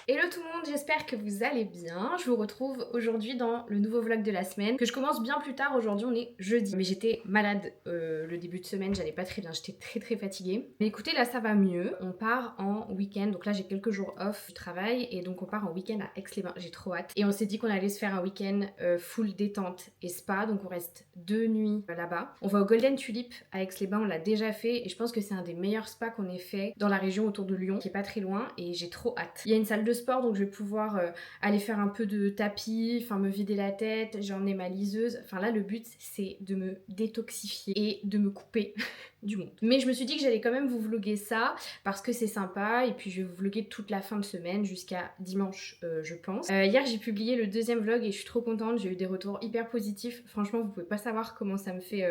Hello tout le monde, j'espère que vous allez bien. Je vous retrouve aujourd'hui dans le nouveau vlog de la semaine que je commence bien plus tard. Aujourd'hui on est jeudi. Mais j'étais malade le début de semaine, j'allais pas très bien, j'étais très fatiguée. Mais écoutez, là ça va mieux. On part en week-end, donc là j'ai quelques jours off du travail et donc on part en week-end à Aix-les-Bains. J'ai trop hâte. Et on s'est dit qu'on allait se faire un week-end full détente et spa, donc on reste 2 nuits là-bas. On va au Golden Tulip à Aix-les-Bains, on l'a déjà fait et je pense que c'est un des meilleurs spas qu'on ait fait dans la région autour de Lyon, qui est pas très loin, et j'ai trop hâte. Il y a une salle de sport, donc je vais pouvoir aller faire un peu de tapis, enfin me vider la tête, j'ai emmené ma liseuse. Enfin là le but c'est de me détoxifier et de me couper du monde. Mais je me suis dit que j'allais quand même vous vlogger ça parce que c'est sympa, et puis je vais vous vlogger toute la fin de semaine jusqu'à dimanche je pense. Hier j'ai publié le deuxième vlog et je suis trop contente, j'ai eu des retours hyper positifs. Franchement vous pouvez pas savoir comment ça me fait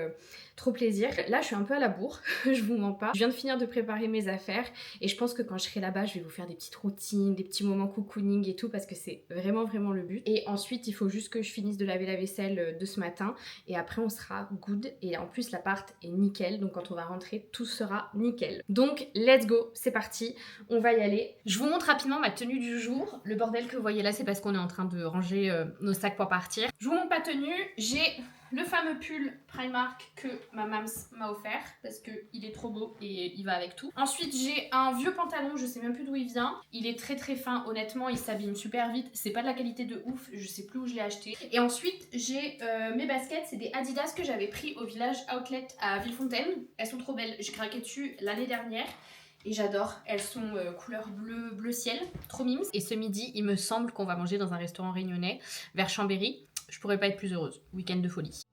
trop plaisir. Là je suis un peu à la bourre, je vous mens pas. Je viens de finir de préparer mes affaires et je pense que quand je serai là-bas je vais vous faire des petites routines, des petits moments cocooning et tout, parce que c'est vraiment le but. Et ensuite il faut juste que je finisse de laver la vaisselle de ce matin et après on sera good. Et en plus l'appart est nickel, donc quand on va rentrer tout sera nickel. Donc let's go, c'est parti, on va y aller. Je vous montre rapidement ma tenue du jour. Le bordel que vous voyez là c'est parce qu'on est en train de ranger nos sacs pour partir. Je vous montre ma tenue, j'ai le fameux pull Primark que ma mams m'a offert parce qu'il est trop beau et il va avec tout. Ensuite j'ai un vieux pantalon, je sais même plus d'où il vient. Il est très fin, honnêtement il s'abîme super vite. C'est pas de la qualité de ouf, je sais plus où je l'ai acheté. Et ensuite j'ai mes baskets, c'est des Adidas que j'avais pris au village Outlet à Villefontaine. Elles sont trop belles, j'ai craqué dessus l'année dernière. Et j'adore, elles sont couleur bleu ciel, trop mimes. Et ce midi, il me semble qu'on va manger dans un restaurant réunionnais vers Chambéry. Je pourrais pas être plus heureuse. Week-end de folie.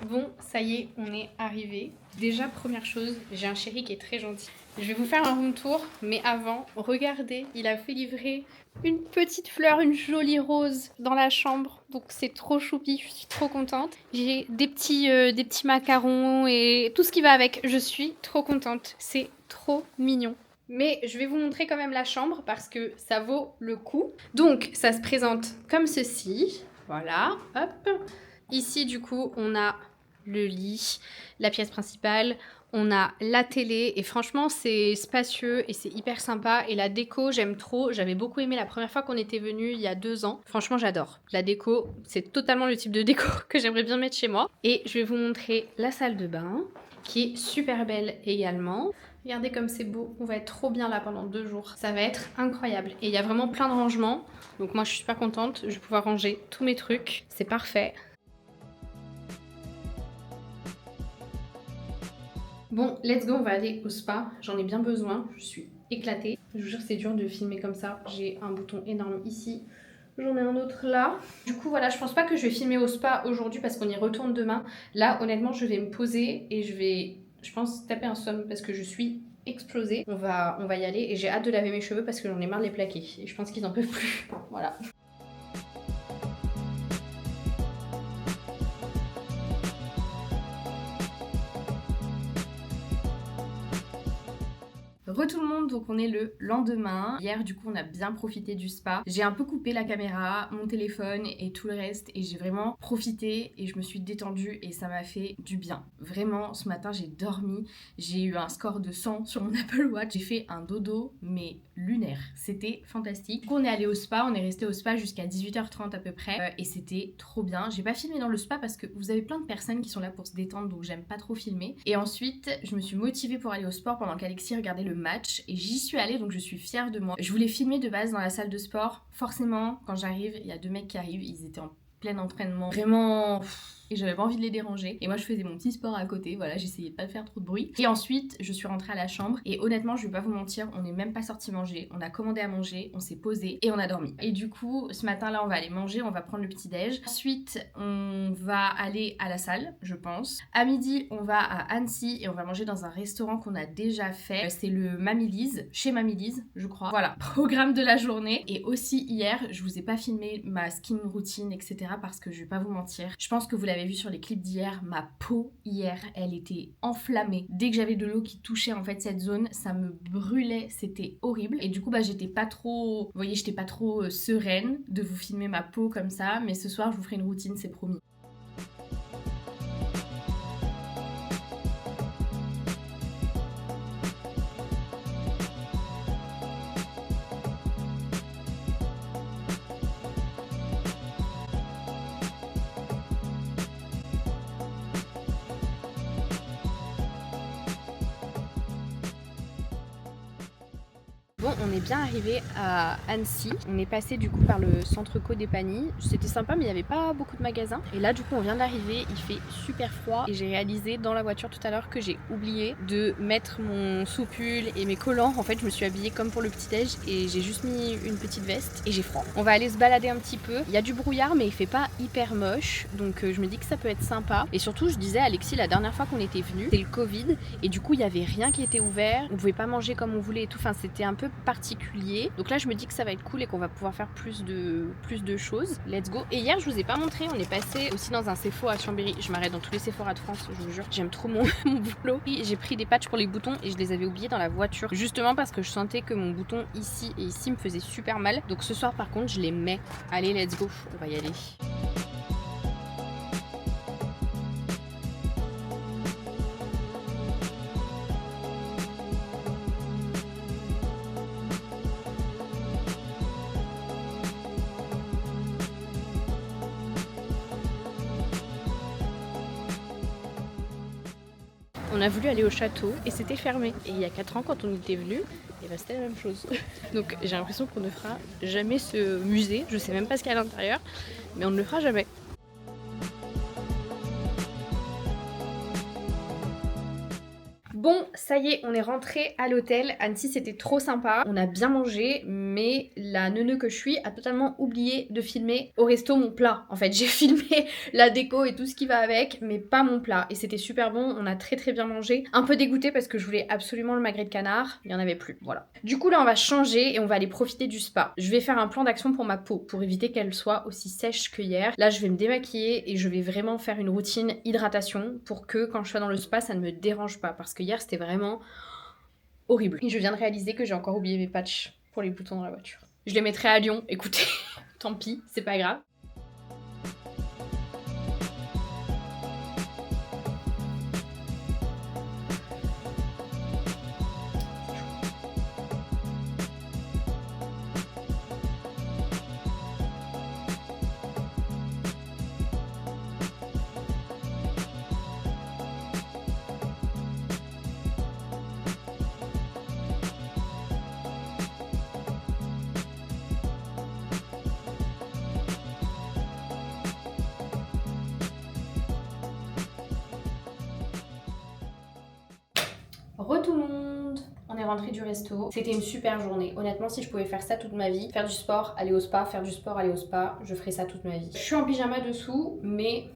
Bon, ça y est, on est arrivé. Déjà, première chose, j'ai un chéri qui est très gentil. Je vais vous faire un room tour, mais avant, regardez, il a fait livrer une petite fleur, une jolie rose dans la chambre. Donc c'est trop choupi, je suis trop contente. J'ai des petits macarons et tout ce qui va avec. Je suis trop contente, c'est trop mignon. Mais je vais vous montrer quand même la chambre parce que ça vaut le coup. Donc ça se présente comme ceci. Voilà, hop. Ici du coup on a le lit, la pièce principale, on a la télé et franchement c'est spacieux et c'est hyper sympa. Et la déco j'aime trop, j'avais beaucoup aimé la première fois qu'on était venu il y a 2 ans. Franchement j'adore. La déco c'est totalement le type de déco que j'aimerais bien mettre chez moi. Et je vais vous montrer la salle de bain qui est super belle également. Regardez comme c'est beau, on va être trop bien là pendant 2 jours. Ça va être incroyable. Et il y a vraiment plein de rangements. Donc moi je suis super contente, je vais pouvoir ranger tous mes trucs. C'est parfait. Bon, let's go, on va aller au spa. J'en ai bien besoin, je suis éclatée. Je vous jure, c'est dur de filmer comme ça. J'ai un bouton énorme ici. J'en ai un autre là. Du coup, voilà, je pense pas que je vais filmer au spa aujourd'hui parce qu'on y retourne demain. Là, honnêtement, je vais me poser et je vais, je pense, taper un somme parce que je suis explosée. On va y aller et j'ai hâte de laver mes cheveux parce que j'en ai marre de les plaquer. Et je pense qu'ils en peuvent plus. Voilà. Tout le monde, donc on est le lendemain. Hier du coup on a bien profité du spa. J'ai un peu coupé la caméra, mon téléphone et tout le reste et j'ai vraiment profité et je me suis détendue et ça m'a fait du bien. Vraiment ce matin j'ai dormi, j'ai eu un score de 100 sur mon Apple Watch, j'ai fait un dodo mais lunaire, c'était fantastique. Du coup on est allé au spa, on est resté au spa jusqu'à 18h30 à peu près et c'était trop bien. J'ai pas filmé dans le spa parce que vous avez plein de personnes qui sont là pour se détendre donc j'aime pas trop filmer. Et ensuite je me suis motivée pour aller au sport pendant qu'Alexis regardait le match. Et j'y suis allée donc je suis fière de moi. Je voulais filmer de base dans la salle de sport. Forcément, quand j'arrive, il y a 2 mecs qui arrivent, ils étaient en plein entraînement. Vraiment, et j'avais pas envie de les déranger. Et moi je faisais mon petit sport à côté, voilà, j'essayais de pas faire trop de bruit. Et ensuite je suis rentrée à la chambre et honnêtement je vais pas vous mentir, on n'est même pas sorti manger, on a commandé à manger, on s'est posé et on a dormi. Et du coup ce matin là on va aller manger, on va prendre le petit déj. Ensuite on va aller à la salle, je pense. À midi on va à Annecy et on va manger dans un restaurant qu'on a déjà fait. C'est le Mamie Lise, chez Mamie Lise je crois. Voilà, programme de la journée. Et aussi hier je vous ai pas filmé ma skin routine etc parce que je vais pas vous mentir, je pense que vous l'avez vu sur les clips d'hier, ma peau hier elle était enflammée. Dès que j'avais de l'eau qui touchait en fait cette zone, ça me brûlait, c'était horrible. Et du coup bah j'étais pas trop, vous voyez, j'étais pas trop sereine de vous filmer ma peau comme ça, mais ce soir je vous ferai une routine, c'est promis. Bon, on est bien arrivé à Annecy. On est passé du coup par le centre Co des Pagnies. C'était sympa mais il n'y avait pas beaucoup de magasins. Et là du coup on vient d'arriver, il fait super froid. Et j'ai réalisé dans la voiture tout à l'heure que j'ai oublié de mettre mon sous-pull et mes collants. En fait je me suis habillée comme pour le petit-déj et j'ai juste mis une petite veste et j'ai froid. On va aller se balader un petit peu. Il y a du brouillard mais il fait pas hyper moche. Donc je me dis que ça peut être sympa. Et surtout je disais à Alexis la dernière fois qu'on était venus, c'était le Covid. Et du coup il n'y avait rien qui était ouvert. On pouvait pas manger comme on voulait et tout. Enfin c'était un peu particulier. Donc là je me dis que ça va être cool et qu'on va pouvoir faire plus de choses. Let's go. Et hier je vous ai pas montré, on est passé aussi dans un Sephora à Chambéry. Je m'arrête dans tous les Sephora de France, je vous jure. J'aime trop mon boulot. J'ai pris des patchs pour les boutons et je les avais oubliés dans la voiture. Justement parce que je sentais que mon bouton ici et ici me faisait super mal. Donc ce soir par contre je les mets. Allez let's go, on va y aller. On a voulu aller au château et c'était fermé. Et il y a 4 ans quand on était venu, et bah c'était la même chose. Donc j'ai l'impression qu'on ne fera jamais ce musée. Je sais même pas ce qu'il y a à l'intérieur, mais on ne le fera jamais. Bon, ça y est, on est rentré à l'hôtel. Annecy, c'était trop sympa. On a bien mangé, mais la neuneu que je suis a totalement oublié de filmer au resto mon plat. En fait, j'ai filmé la déco et tout ce qui va avec, mais pas mon plat. Et c'était super bon, on a très bien mangé. Un peu dégoûtée parce que je voulais absolument le magret de canard. Il n'y en avait plus, voilà. Du coup, là, on va changer et on va aller profiter du spa. Je vais faire un plan d'action pour ma peau, pour éviter qu'elle soit aussi sèche que hier. Là, je vais me démaquiller et je vais vraiment faire une routine hydratation pour que quand je sois dans le spa, ça ne me dérange pas. Parce que hier, c'était vraiment horrible. Et je viens de réaliser que j'ai encore oublié mes patchs pour les boutons dans la voiture. Je les mettrai à Lyon, écoutez, tant pis, c'est pas grave. Tout le monde, on est rentré du resto. C'était une super journée. Honnêtement, si je pouvais faire ça toute ma vie, faire du sport, aller au spa, faire du sport, aller au spa, je ferais ça toute ma vie. Je suis en pyjama dessous, mais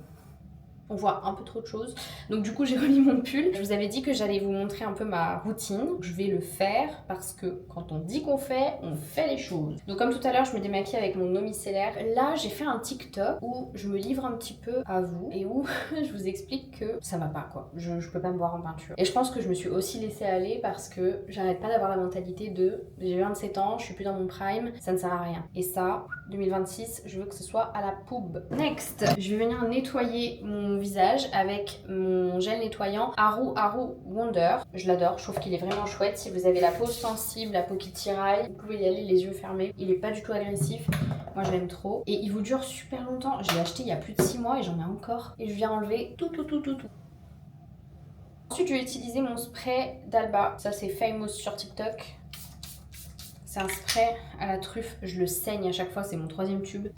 on voit un peu trop de choses. Donc du coup, j'ai remis mon pull. Je vous avais dit que j'allais vous montrer un peu ma routine. Je vais le faire parce que quand on dit qu'on fait, on fait les choses. Donc comme tout à l'heure, je me démaquille avec mon eau micellaire. Là, j'ai fait un TikTok où je me livre un petit peu à vous et où je vous explique que ça va pas quoi. Je peux pas me voir en peinture. Et je pense que je me suis aussi laissée aller parce que j'arrête pas d'avoir la mentalité de j'ai 27 ans, je suis plus dans mon prime, ça ne sert à rien. Et ça, 2026, je veux que ce soit à la poube. Next, je vais venir nettoyer mon visage avec mon gel nettoyant Haru Wonder. Je l'adore, je trouve qu'il est vraiment chouette. Si vous avez la peau sensible, la peau qui tiraille, vous pouvez y aller les yeux fermés. Il est pas du tout agressif, moi je l'aime trop. Et il vous dure super longtemps. Je l'ai acheté il y a plus de 6 mois et j'en ai encore. Et je viens enlever tout. Ensuite je vais utiliser mon spray d'Alba. Ça c'est Famous sur TikTok. C'est un spray à la truffe, je le saigne à chaque fois, c'est mon 3e tube.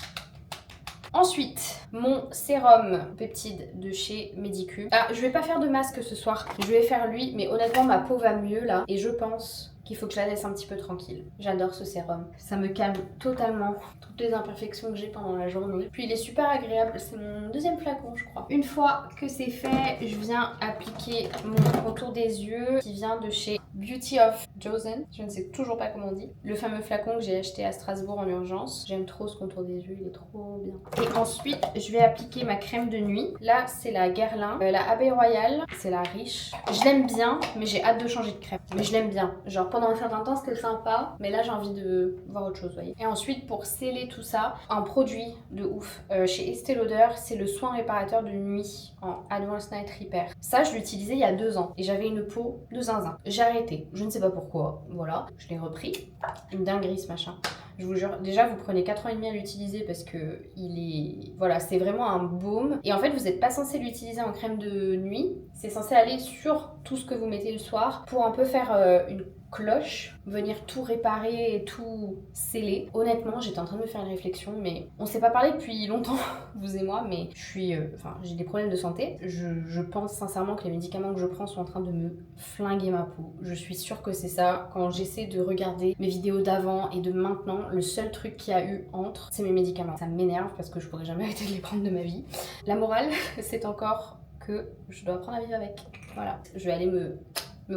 Ensuite, mon sérum peptide de chez Medicube. Ah, je vais pas faire de masque ce soir. Je vais faire lui, mais honnêtement, ma peau va mieux là. Et je pense qu'il faut que je la laisse un petit peu tranquille. J'adore ce sérum. Ça me calme totalement toutes les imperfections que j'ai pendant la journée. Puis il est super agréable. C'est mon deuxième flacon, je crois. Une fois que c'est fait, je viens appliquer mon contour des yeux qui vient de chez Beauty of Josen. Je ne sais toujours pas comment on dit. Le fameux flacon que j'ai acheté à Strasbourg en urgence. J'aime trop ce contour des yeux, il est trop bien. Et ensuite, je vais appliquer ma crème de nuit. Là, c'est la Guerlain. La Abeille Royale, c'est la Riche. Je l'aime bien, mais j'ai hâte de changer de crème. Mais je l'aime bien. Genre pendant un certain temps, c'était sympa, mais là, j'ai envie de voir autre chose, vous voyez. Et ensuite, pour sceller tout ça, un produit de ouf chez Estée Lauder, c'est le soin réparateur de nuit en Advanced Night Repair. Ça, je l'utilisais il y a 2 ans et j'avais une peau de zinzin. J'ai arrêté, je ne sais pas pourquoi, voilà, je l'ai repris. Une dinguerie ce machin. Je vous jure, déjà vous prenez 4 ans et demi à l'utiliser parce que il est... Voilà, c'est vraiment un baume. Et en fait, vous n'êtes pas censé l'utiliser en crème de nuit. C'est censé aller sur tout ce que vous mettez le soir pour un peu faire une cloche, venir tout réparer et tout sceller. Honnêtement, j'étais en train de me faire une réflexion, mais on s'est pas parlé depuis longtemps, vous et moi, mais je suis... j'ai des problèmes de santé. Je pense sincèrement que les médicaments que je prends sont en train de me flinguer ma peau. Je suis sûre que c'est ça. Quand j'essaie de regarder mes vidéos d'avant et de maintenant, le seul truc qu'il y a eu entre, c'est mes médicaments. Ça m'énerve parce que je pourrais jamais arrêter de les prendre de ma vie. La morale, c'est encore que je dois apprendre à vivre avec. Voilà, je vais aller me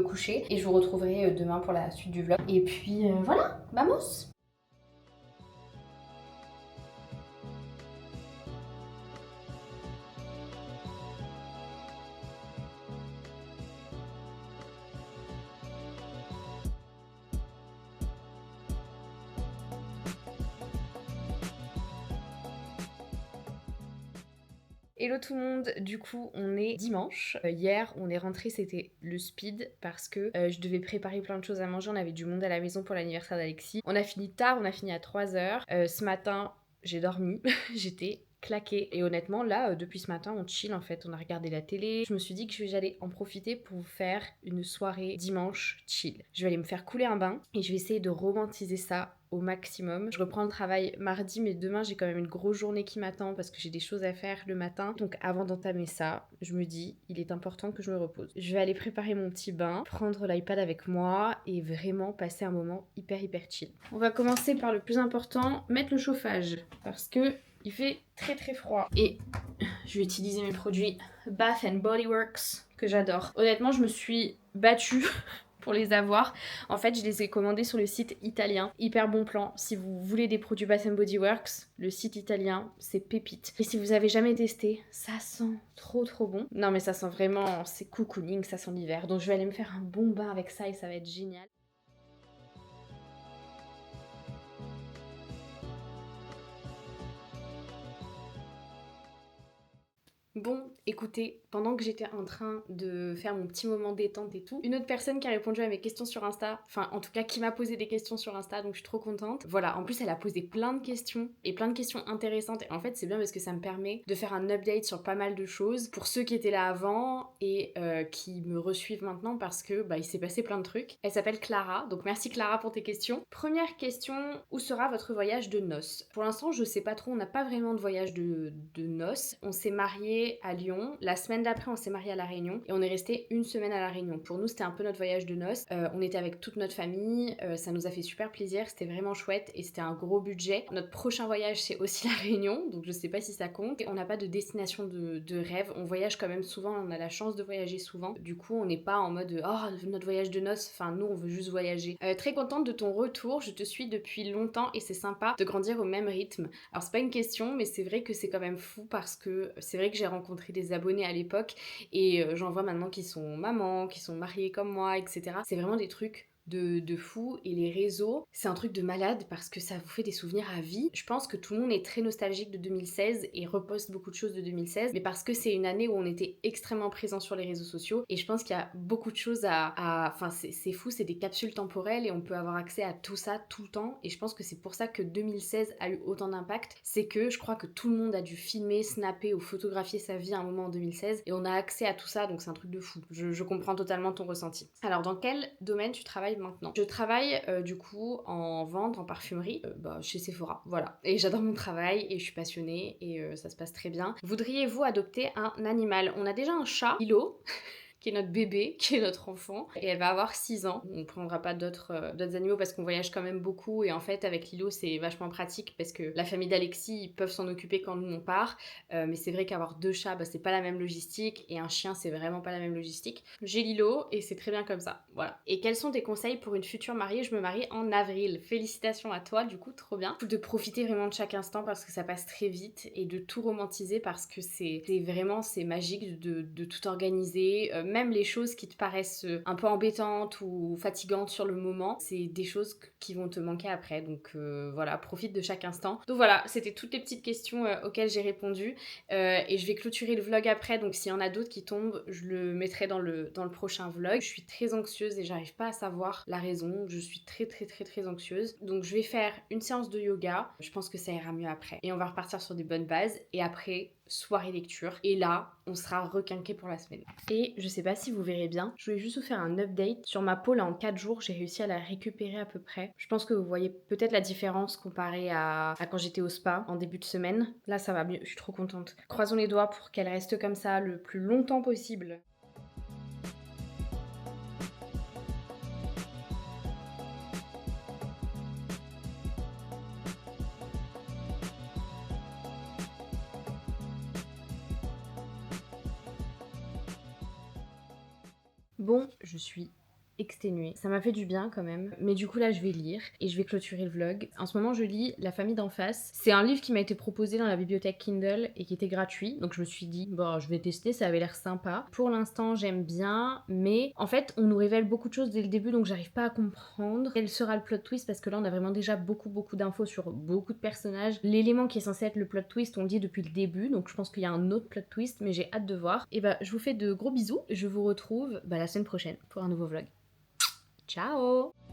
coucher et je vous retrouverai demain pour la suite du vlog. Et puis voilà, vamos! Hello tout le monde, du coup on est dimanche. Hier on est rentré, c'était le speed parce que je devais préparer plein de choses à manger, on avait du monde à la maison pour l'anniversaire d'Alexis. On a fini tard, on a fini à 3h. Ce matin j'ai dormi, j'étais claquée. Et honnêtement là, depuis ce matin on chill en fait, on a regardé la télé. Je me suis dit que j'allais en profiter pour vous faire une soirée dimanche chill. Je vais aller me faire couler un bain et je vais essayer de romantiser ça au maximum. Je reprends le travail mardi, mais demain j'ai quand même une grosse journée qui m'attend parce que j'ai des choses à faire le matin. Donc avant d'entamer ça, je me dis il est important que je me repose. Je vais aller préparer mon petit bain, prendre l'iPad avec moi et vraiment passer un moment hyper chill. On va commencer par le plus important, mettre le chauffage parce que il fait très froid. Et je vais utiliser mes produits Bath and Body Works que j'adore. Honnêtement, je me suis battue pour les avoir. En fait, je les ai commandés sur le site italien. Hyper bon plan. Si vous voulez des produits Bath and Body Works, le site italien, c'est pépite. Et si vous avez jamais testé, ça sent trop bon. Non mais ça sent vraiment, c'est cocooning, ça sent l'hiver. Donc je vais aller me faire un bon bain avec ça et ça va être génial. Bon, écoutez, pendant que j'étais en train de faire mon petit moment détente et tout, une autre personne qui a répondu à mes questions sur Insta, enfin en tout cas qui m'a posé des questions sur Insta, donc je suis trop contente. Voilà, en plus elle a posé plein de questions et plein de questions intéressantes et en fait c'est bien parce que ça me permet de faire un update sur pas mal de choses pour ceux qui étaient là avant et qui me resuivent maintenant parce que il s'est passé plein de trucs. Elle s'appelle Clara, donc merci Clara pour tes questions. Première question, où sera votre voyage de noces? Pour l'instant je sais pas trop, on n'a pas vraiment de voyage de noces. On s'est mariés à Lyon, la semaine d'après on s'est mariés à La Réunion et on est resté une semaine à La Réunion. Pour nous c'était un peu notre voyage de noces, on était avec toute notre famille, ça nous a fait super plaisir, c'était vraiment chouette et c'était un gros budget. Notre prochain voyage c'est aussi La Réunion, donc je sais pas si ça compte. On n'a pas de destination de rêve, on voyage quand même souvent, on a la chance de voyager souvent, du coup on n'est pas en mode oh notre voyage de noces, enfin nous on veut juste voyager. Très contente de ton retour, je te suis depuis longtemps et c'est sympa de grandir au même rythme. Alors c'est pas une question mais c'est vrai que c'est quand même fou parce que c'est vrai que j'ai rencontré des abonnés à l'époque et j'en vois maintenant qui sont mamans, qui sont mariées comme moi, etc. C'est vraiment des trucs de fou et les réseaux c'est un truc de malade parce que ça vous fait des souvenirs à vie. Je pense que tout le monde est très nostalgique de 2016 et reposte beaucoup de choses de 2016 mais parce que c'est une année où on était extrêmement présent sur les réseaux sociaux et je pense qu'il y a beaucoup de choses enfin c'est fou, c'est des capsules temporelles et on peut avoir accès à tout ça tout le temps et je pense que c'est pour ça que 2016 a eu autant d'impact. C'est que je crois que tout le monde a dû filmer, snapper ou photographier sa vie à un moment en 2016 et on a accès à tout ça donc c'est un truc de fou. Je comprends totalement ton ressenti. Alors dans quel domaine tu travailles travaille maintenant. Je travaille du coup en vente, en parfumerie, chez Sephora, voilà. Et j'adore mon travail et je suis passionnée et ça se passe très bien. Voudriez-vous adopter un animal? On a déjà un chat, Lilo, qui est notre bébé, qui est notre enfant, et elle va avoir 6 ans. On ne prendra pas d'autres animaux parce qu'on voyage quand même beaucoup, et en fait avec Lilo c'est vachement pratique parce que la famille d'Alexis ils peuvent s'en occuper quand nous on part, mais c'est vrai qu'avoir 2 chats c'est pas la même logistique, et un chien c'est vraiment pas la même logistique. J'ai Lilo et c'est très bien comme ça, voilà. Et quels sont tes conseils pour une future mariée? Je me marie en avril. Félicitations à toi, du coup trop bien. De profiter vraiment de chaque instant parce que ça passe très vite, et de tout romantiser parce que c'est magique de tout organiser. Même les choses qui te paraissent un peu embêtantes ou fatigantes sur le moment, c'est des choses qui vont te manquer après. Donc voilà, profite de chaque instant. Donc voilà, c'était toutes les petites questions auxquelles j'ai répondu. Et je vais clôturer le vlog après, donc s'il y en a d'autres qui tombent, je le mettrai dans le prochain vlog. Je suis très anxieuse et j'arrive pas à savoir la raison. Je suis très anxieuse. Donc je vais faire une séance de yoga. Je pense que ça ira mieux après. Et on va repartir sur des bonnes bases. Et après, soirée lecture. Et là, on sera requinqué pour la semaine. Et je sais pas si vous verrez bien, je voulais juste vous faire un update sur ma peau. Là, en 4 jours, j'ai réussi à la récupérer à peu près. Je pense que vous voyez peut-être la différence comparée à quand j'étais au spa en début de semaine. Là, ça va mieux, je suis trop contente. Croisons les doigts pour qu'elle reste comme ça le plus longtemps possible. Bon, je suis exténuée. Ça m'a fait du bien quand même. Mais du coup là je vais lire et je vais clôturer le vlog. En ce moment je lis La famille d'en face. C'est un livre qui m'a été proposé dans la bibliothèque Kindle et qui était gratuit. Donc je me suis dit bon je vais tester, ça avait l'air sympa. Pour l'instant j'aime bien, mais en fait on nous révèle beaucoup de choses dès le début, donc j'arrive pas à comprendre quel sera le plot twist, parce que là on a vraiment déjà beaucoup d'infos sur beaucoup de personnages. L'élément qui est censé être le plot twist on le dit depuis le début, donc je pense qu'il y a un autre plot twist, mais j'ai hâte de voir. Et je vous fais de gros bisous. Je vous retrouve la semaine prochaine pour un nouveau vlog. Ciao!